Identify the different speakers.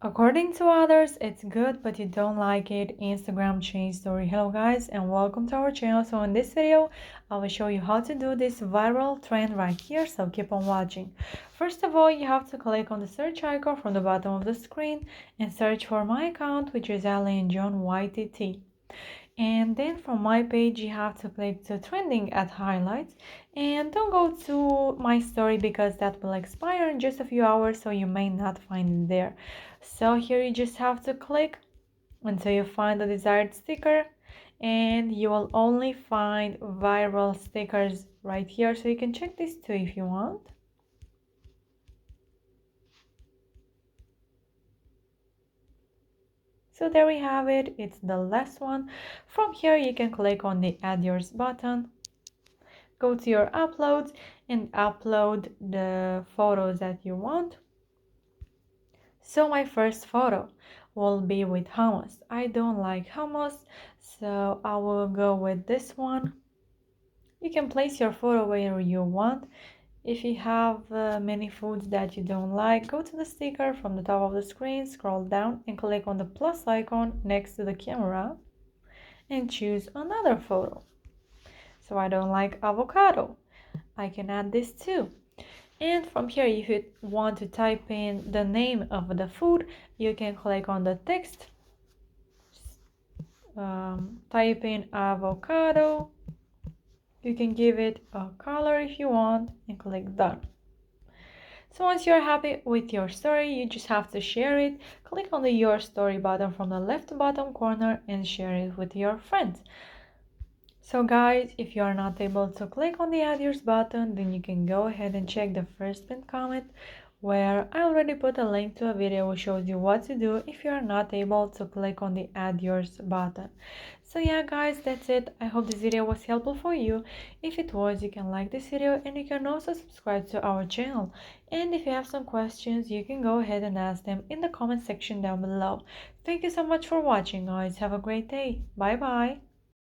Speaker 1: According to others, it's good, but you don't like it. Instagram change story. Hello guys and welcome to our channel. So in this video, I will show you how to do this viral trend right here. So keep on watching. First of all, you have to click on the search icon from the bottom of the screen and search for my account, which is lain John YTT. And then from my page you have to click to trending at highlights, and don't go to my story because that will expire in just a few hours, so you may not find it there. So here you just have to click until you find the desired sticker, and you will only find viral stickers right here, so you can check this too if you want. So there we have it, it's the last one. From here you can click on the add yours button, go to your uploads and upload the photos that you want. So my first photo will be with hummus. I don't like hummus, so I will go with this one. You can place your photo where you want. If you have many foods that you don't like, go to the sticker from the top of the screen, scroll down and click on the plus icon next to the camera and choose another photo. So I don't like avocado. I can add this too. And from here, if you want to type in the name of the food, you can click on the text, type in avocado. You can give it a color if you want and click done. So once you're happy with your story, you just have to share it. Click on the your story button from the left bottom corner and share it with your friends. So guys, if you are not able to click on the add yours button, then you can go ahead and check the first pinned comment where I already put a link to a video which shows you what to do if you are not able to click on the add yours button. So yeah guys, that's it. I hope this video was helpful for you. If it was, you can like this video and you can also subscribe to our channel. And if you have some questions, you can go ahead and ask them in the comment section down below. Thank you so much for watching guys. Have a great day. Bye bye.